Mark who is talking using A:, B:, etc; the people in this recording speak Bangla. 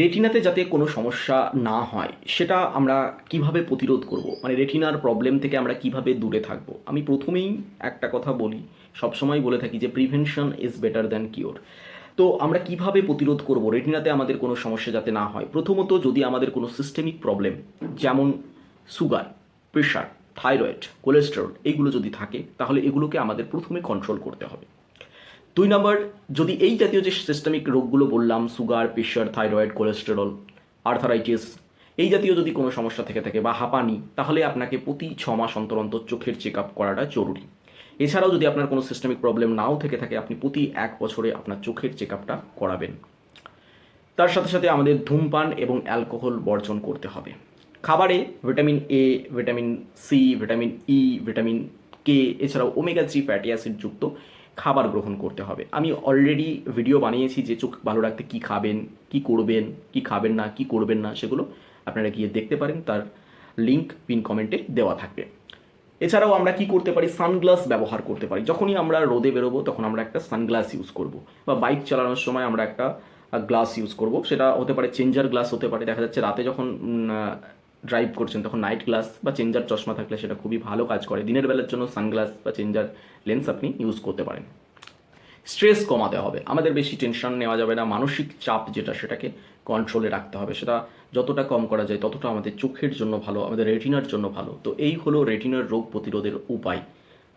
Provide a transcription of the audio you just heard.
A: রেটিনাতে যাতে কোনো সমস্যা না হয় সেটা আমরা কিভাবে প্রতিরোধ করব, মানে রেটিনার প্রবলেম থেকে আমরা কিভাবে দূরে থাকব। আমি প্রথমেই একটা কথা বলি, সবসময় বলে থাকি যে prevention is better than cure. তো আমরা কিভাবে প্রতিরোধ করব রেটিনাতে আমাদের কোনো সমস্যা যাতে না হয়। প্রথমত, যদি আমাদের কোনো সিস্টেমিক প্রবলেম, যেমন সুগার, প্রেশার, থাইরয়েড, কোলেস্টেরল, এগুলো যদি থাকে তাহলে এগুলোকে আমাদের প্রথমে কন্ট্রোল করতে হবে। ২ নম্বর, যদি এই জাতীয় যে সিস্টেমিক রোগগুলো বললাম, sugar, pressure, thyroid, cholesterol, arthritis, এই জাতীয় যদি কোনো সমস্যা থেকে থাকে বা হাঁপানি, তাহলে আপনাকে প্রতি ৬ মাস অন্তর অন্তর চোখের চেক আপ করাটা জরুরি। এছাড়াও যদি আপনার কোনো সিস্টেমিক প্রবলেম নাও থেকে থাকে, আপনি প্রতি ১ বছরে আপনার চোখের চেক আপটা করাবেন। তার সাথে সাথে আমাদের ধূমপান এবং অ্যালকোহল বর্জন করতে হবে। খাবারে vitamin A, vitamin C, vitamin E, vitamin K, এছাড়াও ওমেগা 3 ফ্যাটি অ্যাসিড যুক্ত খাবার গ্রহণ করতে হবে। আমি অলরেডি ভিডিও বানিয়েছি যে চোখ ভালো রাখতে কী খাবেন, কী করবেন, কী খাবেন না, কী করবেন না, সেগুলো আপনারা গিয়ে দেখতে পারেন। তার লিঙ্ক পিন কমেন্টে দেওয়া থাকবে। এছাড়াও আমরা কি করতে পারি, সানগ্লাস ব্যবহার করতে পারি। যখনই আমরা রোদে বেরোবো তখন আমরা একটা সানগ্লাস ইউজ করব, বা বাইক চালানোর সময় আমরা একটা গ্লাস ইউজ করব। সেটা হতে পারে চেঞ্জার গ্লাস, হতে পারে দেখা যাচ্ছে রাতে যখন ড্রাইভ করছেন তখন নাইট গ্লাস বা চেঞ্জার চশমা থাকলে সেটা খুবই ভালো কাজ করে। দিনের বেলার জন্য সানগ্লাস বা চেঞ্জার লেন্স আপনি ইউজ করতে পারেন। স্ট্রেস কমাতে হবে, আমাদের বেশি টেনশন নেওয়া যাবে না। মানসিক চাপ যেটা, সেটাকে কন্ট্রোলে রাখতে হবে। সেটা যতটা কম করা যায় ততটা আমাদের চোখের জন্য ভালো, আমাদের রেটিনার জন্য ভালো। তো এই হলো রেটিনার রোগ প্রতিরোধের উপায়।